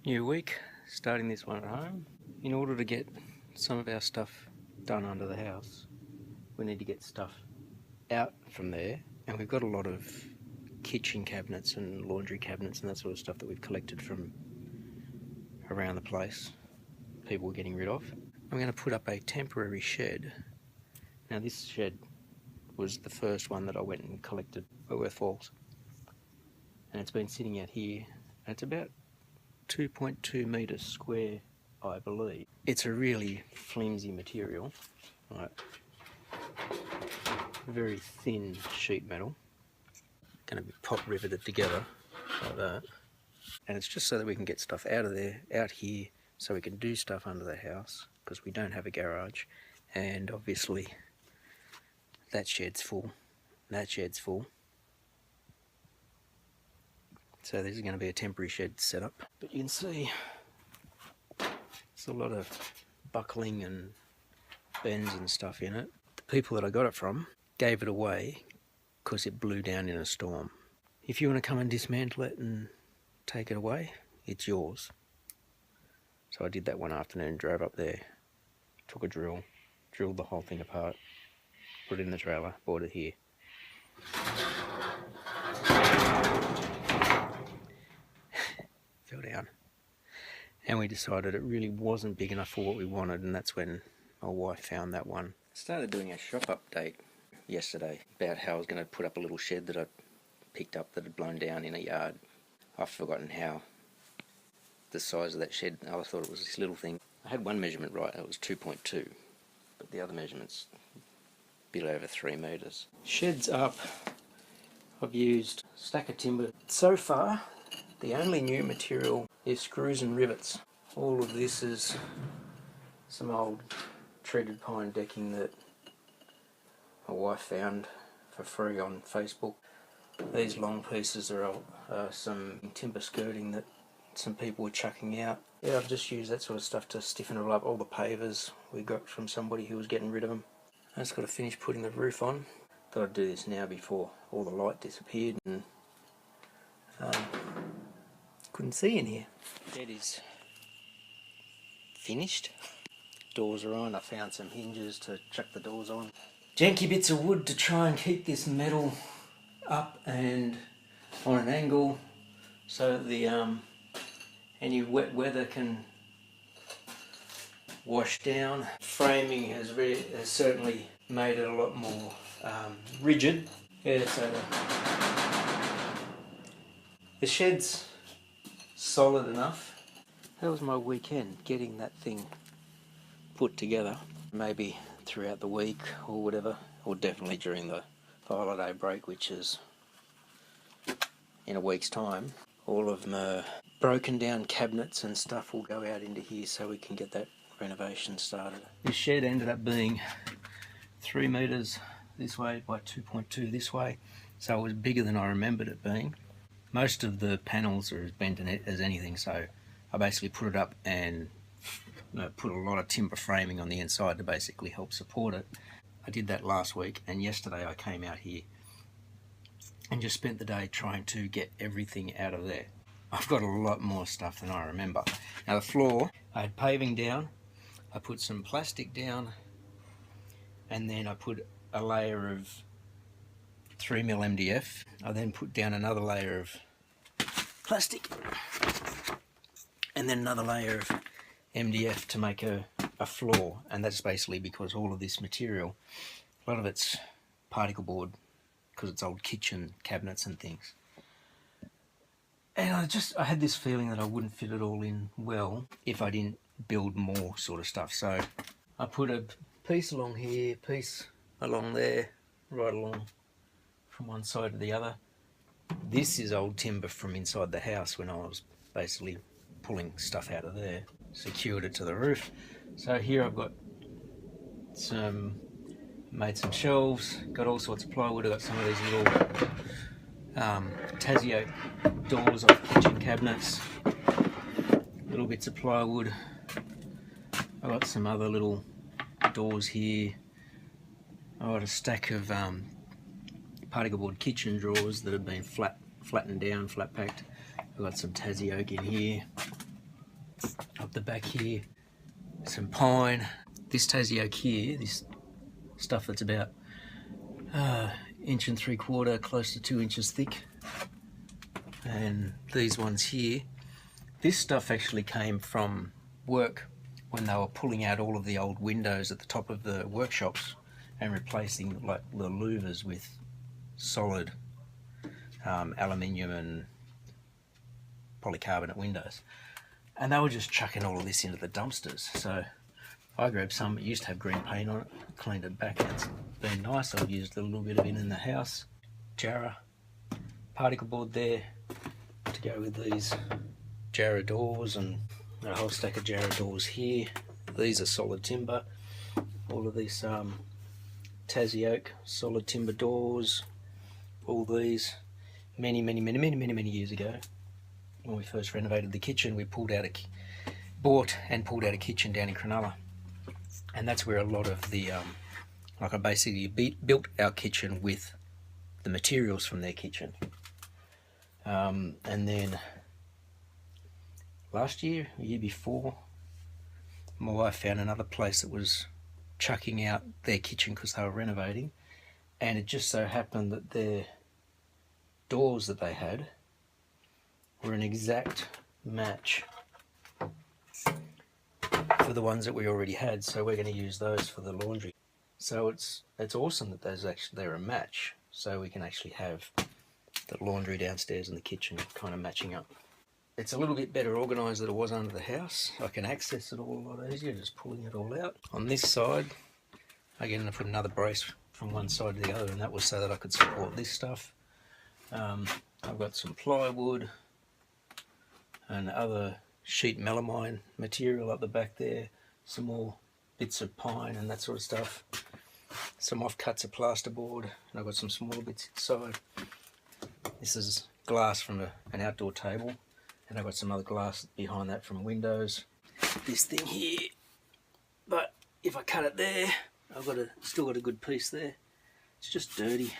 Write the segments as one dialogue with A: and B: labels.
A: New week, starting this one at home. In order to get some of our stuff done under the house, we need to get stuff out from there, and we've got a lot of kitchen cabinets and laundry cabinets and that sort of stuff that we've collected from around the place, people are getting rid of. I'm going to put up a temporary shed. Now this shed was the first one that I went and collected at Worth Falls, and it's been sitting out here, and it's about 2.2 metres square, I believe. It's a really flimsy material, right? Very thin sheet metal, going to be pop riveted together like that, and it's just so that we can get stuff out of there, out here, so we can do stuff under the house, because we don't have a garage, and obviously that shed's full, that shed's full. So this is going to be a temporary shed setup, but you can see there's a lot of buckling and bends and stuff in it. The people that I got it from gave it away because it blew down in a storm. If you want to come and dismantle it and take it away, it's yours. So I did that one afternoon, drove up there, took a drill, drilled the whole thing apart, put it in the trailer, brought it here. Fell down. And we decided it really wasn't big enough for what we wanted, and that's when my wife found that one. Started doing a shop update yesterday about how I was going to put up a little shed that I picked up that had blown down in a yard. I've forgotten how the size of that shed. I thought it was this little thing. I had one measurement right, it was 2.2, but the other measurement's a bit over 3 metres. Shed's up. I've used a stack of timber. So far, the only new material is screws and rivets. All of this is some old treated pine decking that my wife found for free on Facebook. These long pieces are some timber skirting that some people were chucking out. Yeah, I've just used that sort of stuff to stiffen it all up. All the pavers we got from somebody who was getting rid of them. I just got to finish putting the roof on. Thought I'd do this now before all the light disappeared and couldn't see in here. Bed is finished. Doors are on. I found some hinges to chuck the doors on. Janky bits of wood to try and keep this metal up and on an angle so that the any wet weather can wash down. Framing has certainly made it a lot more rigid. Yeah, so the shed's solid enough. That was my weekend, getting that thing put together. Maybe throughout the week or whatever, or definitely during the holiday break, which is in a week's time. All of my broken down cabinets and stuff will go out into here so we can get that renovation started. This shed ended up being 3 metres this way by 2.2 this way, so it was bigger than I remembered it being. Most of the panels are as bent as anything, so I basically put it up and put a lot of timber framing on the inside to basically help support it. I did that last week, and yesterday I came out here and just spent the day trying to get everything out of there. I've got a lot more stuff than I remember. Now the floor, I had paving down, I put some plastic down, and then I put a layer of 3mm MDF. I then put down another layer of plastic, and then another layer of MDF to make a floor, and that's basically because all of this material, a lot of it's particle board because it's old kitchen cabinets and things. And I had this feeling that I wouldn't fit it all in well if I didn't build more sort of stuff. So I put a piece along here, piece along there, right along from one side to the other. This is old timber from inside the house when I was basically pulling stuff out of there. Secured it to the roof. So here I've got made some shelves, got all sorts of plywood. I've got some of these little Tassie oak doors off kitchen cabinets, little bits of plywood. I've got some other little doors here. I've got a stack of particle board kitchen drawers that have been flattened down, flat packed. I've got some Tassie oak in here. the back here, some pine. This Tassie oak here, this stuff that's about 1 3/4 inches, close to 2 inches thick. And these ones here, this stuff actually came from work when they were pulling out all of the old windows at the top of the workshops and replacing like the louvers with solid aluminium and polycarbonate windows. And they were just chucking all of this into the dumpsters. So I grabbed some. It used to have green paint on it, cleaned it back, and it's been nice. I've used a little bit of it in the house. Jarrah particle board there to go with these Jarrah doors, and a whole stack of Jarrah doors here. These are solid timber. All of these Tassie oak solid timber doors. All these many years ago, when we first renovated the kitchen, we bought and pulled out a kitchen down in Cronulla, and that's where a lot of the like I basically built our kitchen with the materials from their kitchen. And then last year, the year before, my wife found another place that was chucking out their kitchen because they were renovating, and it just so happened that their doors that they had were an exact match for the ones that we already had, so we're going to use those for the laundry. So it's awesome that they're a match, so we can actually have the laundry downstairs and the kitchen kind of matching up. It's a little bit better organised than it was under the house. I can access it all a lot easier, just pulling it all out. On this side, again, I put another brace from one side to the other, and that was so that I could support this stuff. I've got some plywood and other sheet melamine material up the back there, some more bits of pine and that sort of stuff, some offcuts of plasterboard, and I've got some smaller bits inside. This is glass from an outdoor table, and I've got some other glass behind that from windows. This thing here, but if I cut it there, I've still got a good piece there. It's just dirty,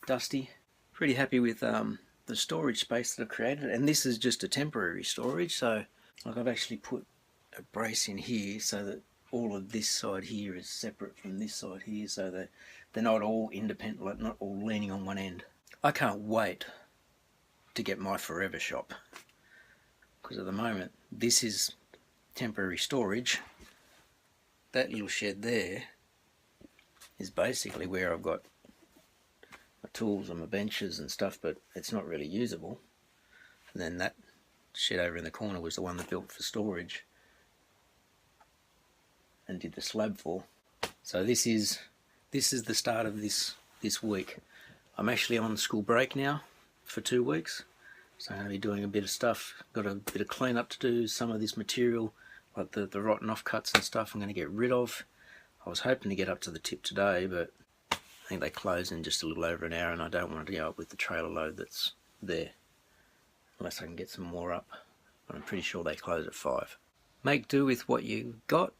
A: dusty. Pretty happy with the storage space that I've created, and this is just a temporary storage. So like I've actually put a brace in here so that all of this side here is separate from this side here, so that they're not all independent, like not all leaning on one end. I can't wait to get my forever shop, because at the moment this is temporary storage. That little shed there is basically where I've got my tools and my benches and stuff, but it's not really usable. And then that shed over in the corner was the one that built for storage and did the slab for. So this is the start of this week. I'm actually on school break now for 2 weeks, so I'm going to be doing a bit of stuff. Got a bit of clean up to do. Some of this material, like the rotten offcuts and stuff, I'm going to get rid of. I was hoping to get up to the tip today, but I think they close in just a little over an hour, and I don't want to go up with the trailer load that's there unless I can get some more up. But I'm pretty sure they close at 5. Make do with what you got.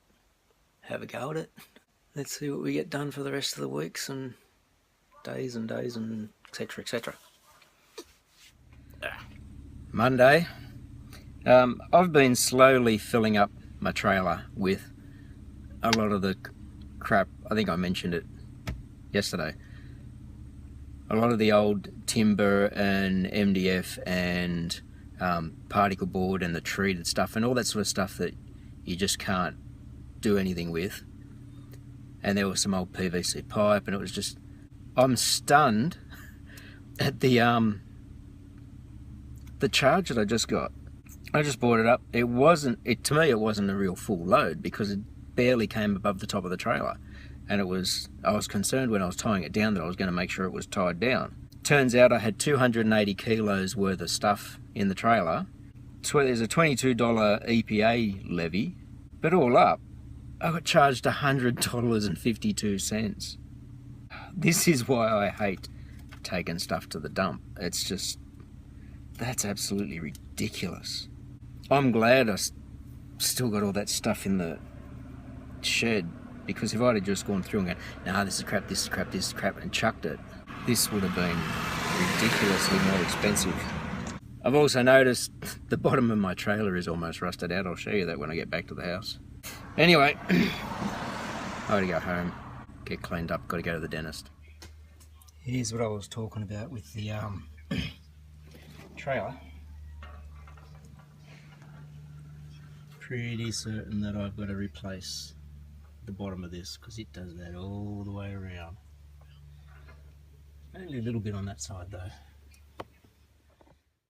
A: Have a go at it. Let's see what we get done for the rest of the weeks and days and etc. etc. Monday. I've been slowly filling up my trailer with a lot of the crap. I think I mentioned it yesterday. A lot of the old timber and MDF and particle board and the treated stuff and all that sort of stuff that you just can't do anything with. And there was some old PVC pipe, and it was just, I'm stunned at the charge that I just got. I just brought it up. To me it wasn't a real full load, because it barely came above the top of the trailer, and I was concerned when I was tying it down that I was going to make sure it was tied down. Turns out I had 280 kilos worth of stuff in the trailer. So there's a $22 EPA levy, but all up I got charged $100.52. This is why I hate taking stuff to the dump. It's just, that's absolutely ridiculous. I'm glad I still got all that stuff in the shed, because if I'd have just gone through and gone, nah, this is crap, this is crap, this is crap, and chucked it, this would have been ridiculously more expensive. I've also noticed the bottom of my trailer is almost rusted out. I'll show you that when I get back to the house. Anyway, I gotta go home, get cleaned up, gotta go to the dentist. Here's what I was talking about with the trailer. Pretty certain that I've got to replace the bottom of this because it does that all the way around. Only a little bit on that side though.